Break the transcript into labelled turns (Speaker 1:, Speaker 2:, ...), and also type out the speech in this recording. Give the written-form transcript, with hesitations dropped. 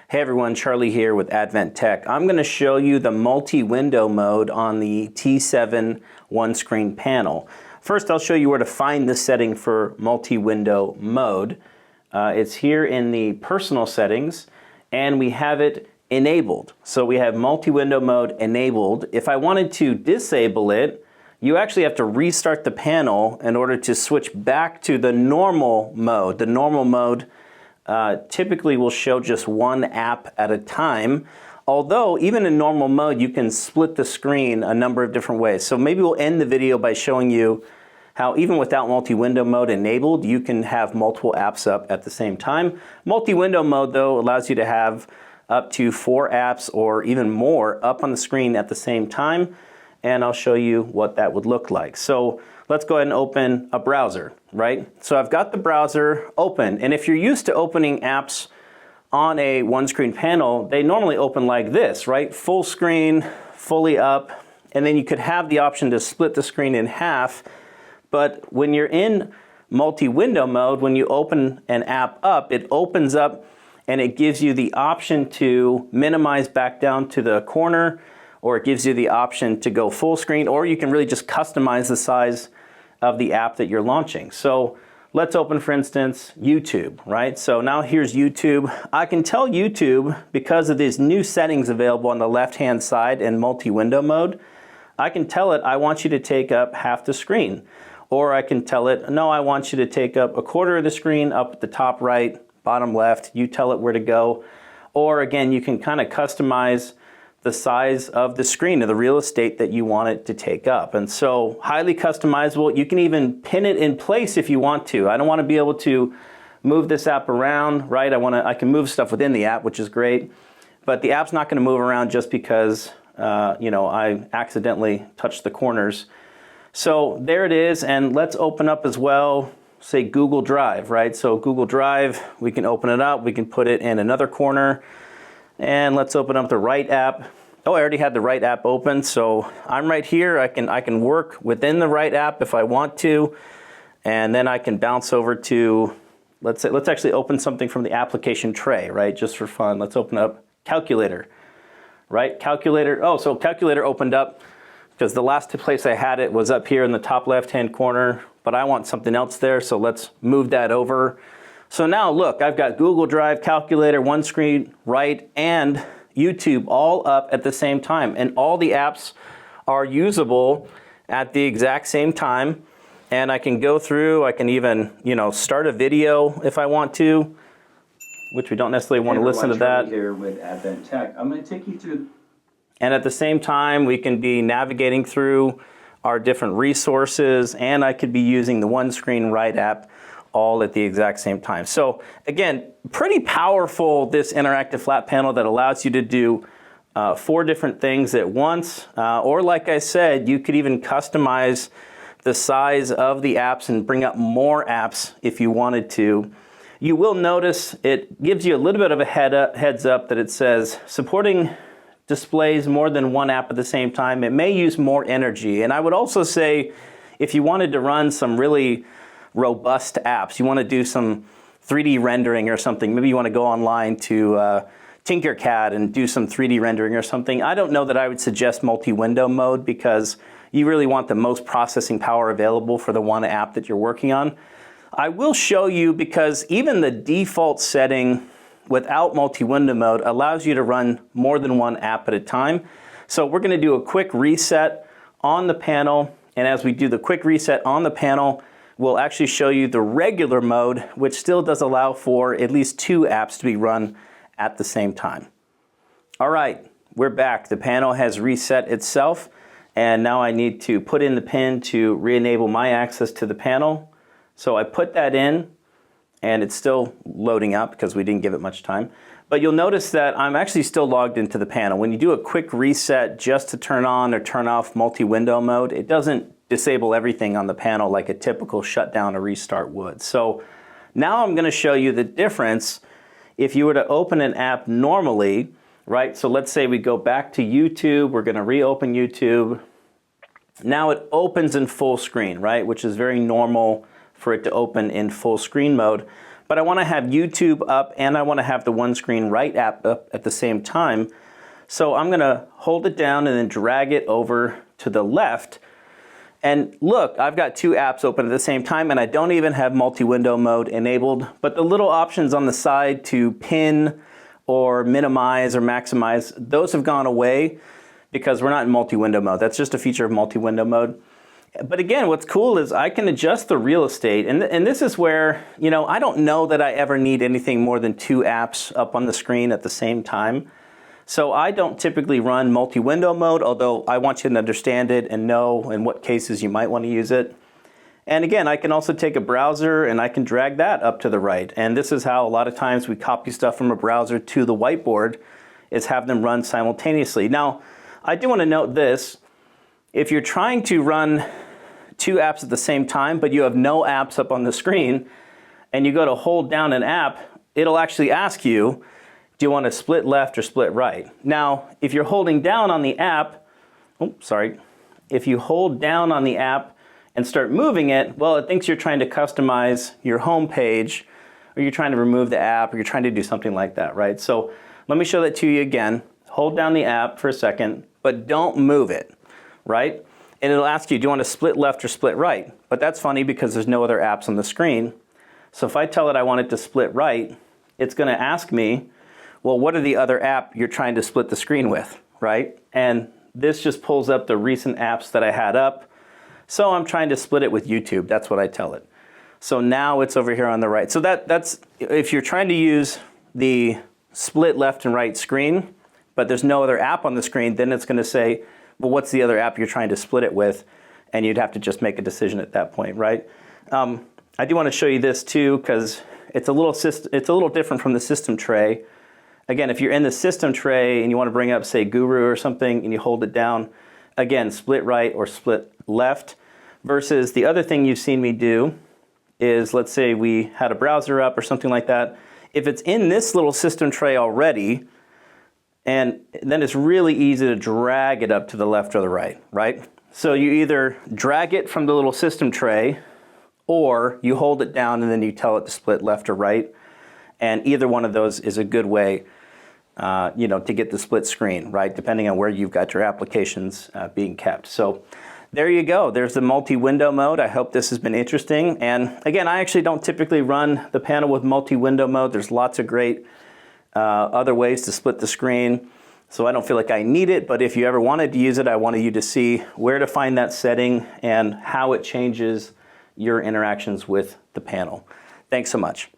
Speaker 1: Hey everyone, Charlie here with Advent Tech. I'm going to show you the multi-window mode on the T7 OneScreen panel. First, I'll show you where to find the setting for multi-window mode. It's here in the personal settings, and we have it enabled. So we have multi-window mode enabled. If I wanted to disable it, you actually have to restart the panel in order to switch back to the normal mode. The normal mode typically will show just one app at a time, although even in normal mode you can split the screen a number of different ways. So maybe we'll end the video by showing you how even without multi-window mode enabled, you can have multiple apps up at the same time. Multi-window mode though allows you to have up to 4 apps or even more up on the screen at the same time, and I'll show you what that would look like. So let's go ahead and open a browser, right? So I've got the browser open, and if you're used to opening apps on a OneScreen panel, they normally open like this, right? Full screen, fully up, and then you could have the option to split the screen in half. But when you're in multi-window mode, when you open an app up, it opens up and it gives you the option to minimize back down to the corner, or it gives you the option to go full screen, or you can really just customize the size of the app that you're launching. So let's open, for instance, YouTube, right? So now here's YouTube. I can tell YouTube, because of these new settings available on the left-hand side in multi-window mode, I can tell it, I want you to take up half the screen. Or I can tell it, no, I want you to take up a quarter of the screen up at the top right, bottom left. You tell it where to go. Or again, you can kind of customize the size of the screen or the real estate that you want it to take up. And so highly customizable. You can even pin it in place if you want to. I don't want to be able to move this app around, right? I can move stuff within the app, which is great, but the app's not going to move around just because I accidentally touched the corners. So there it is, and let's open up as well, say Google Drive, right? So Google Drive, we can open it up, we can put it in another corner. And let's open up the right app. Oh, I already had the right app open, so I'm right here. I can work within the right app if I want to, and then I can bounce over to, let's actually open something from the application tray, right? Just for fun. Let's open up Calculator, right? Calculator. Oh, so Calculator opened up because the last place I had it was up here in the top left-hand corner, but I want something else there, so let's move that over. So now look, I've got Google Drive, Calculator, OneScreen, right, and YouTube all up at the same time. And all the apps are usable at the exact same time. And I can go through, I can even, start a video if I want to, which we don't necessarily want to listen to that.
Speaker 2: Here with Advent Tech. I'm going to take you through.
Speaker 1: And at the same time, we can be navigating through our different resources, and I could be using the OneScreen Right app all at the exact same time. So again, pretty powerful, this interactive flat panel that allows you to do 4 different things at once. Or like I said, you could even customize the size of the apps and bring up more apps if you wanted to. You will notice it gives you a little bit of a heads up that it says supporting displays more than one app at the same time. It may use more energy. And I would also say if you wanted to run some really robust apps, you want to do some 3D rendering or something, maybe you want to go online to Tinkercad and do some 3D rendering or something, I don't know that I would suggest multi-window mode, because you really want the most processing power available for the one app that you're working on. I will show you, because even the default setting without multi-window mode allows you to run more than one app at a time. So we're going to do a quick reset on the panel, and as we do the quick reset on the panel, we'll actually show you the regular mode, which still does allow for at least 2 apps to be run at the same time. All right, we're back. The panel has reset itself, and now I need to put in the PIN to re-enable my access to the panel. So I put that in, and it's still loading up because we didn't give it much time. But you'll notice that I'm actually still logged into the panel. When you do a quick reset just to turn on or turn off multi-window mode, it doesn't disable everything on the panel like a typical shutdown or restart would. So now I'm going to show you the difference if you were to open an app normally, right? So let's say we go back to YouTube. We're going to reopen YouTube. Now it opens in full screen, right? Which is very normal for it to open in full screen mode. but I want to have YouTube up and I want to have the OneScreen Write app up at the same time. So I'm going to hold it down and then drag it over to the left. And look, I've got two apps open at the same time and I don't even have multi-window mode enabled, but the little options on the side to pin or minimize or maximize, those have gone away because we're not in multi-window mode. That's just a feature of multi-window mode. But again, what's cool is I can adjust the real estate, and this is where, you know, I don't know that I ever need anything more than two apps up on the screen at the same time. So I don't typically run multi-window mode, although I want you to understand it and know in what cases you might want to use it. And again, I can also take a browser and I can drag that up to the right. And this is how a lot of times we copy stuff from a browser to the whiteboard, is have them run simultaneously. Now, I do want to note this. If you're trying to run two apps at the same time, but you have no apps up on the screen, and you go to hold down an app, it'll actually ask you, do you want to split left or split right? Now, if you're holding down on the app, if you hold down on the app and start moving it, well, it thinks you're trying to customize your home page, or you're trying to remove the app, or you're trying to do something like that, right? So let me show that to you again. Hold down the app for a second, but don't move it, right? And it'll ask you, do you want to split left or split right? But that's funny because there's no other apps on the screen. So if I tell it I want it to split right, it's going to ask me, well, what are the other app you're trying to split the screen with, right? And this just pulls up the recent apps that I had up. So I'm trying to split it with YouTube. That's what I tell it. So now it's over here on the right. So that's if you're trying to use the split left and right screen, but there's no other app on the screen, then it's going to say, well, what's the other app you're trying to split it with? And you'd have to just make a decision at that point, right? I do want to show you this too, because it's a little different from the system tray. Again, if you're in the system tray and you want to bring up, say, Guru or something, and you hold it down, again, split right or split left, versus the other thing you've seen me do is, let's say we had a browser up or something like that. If it's in this little system tray already, and then it's really easy to drag it up to the left or the right, right? So you either drag it from the little system tray, or you hold it down and then you tell it to split left or right. And either one of those is a good way to get the split screen, right? Depending on where you've got your applications being kept. So there you go. There's the multi-window mode. I hope this has been interesting. And again, I actually don't typically run the panel with multi-window mode. There's lots of great other ways to split the screen. So I don't feel like I need it, but if you ever wanted to use it, I wanted you to see where to find that setting and how it changes your interactions with the panel. Thanks so much.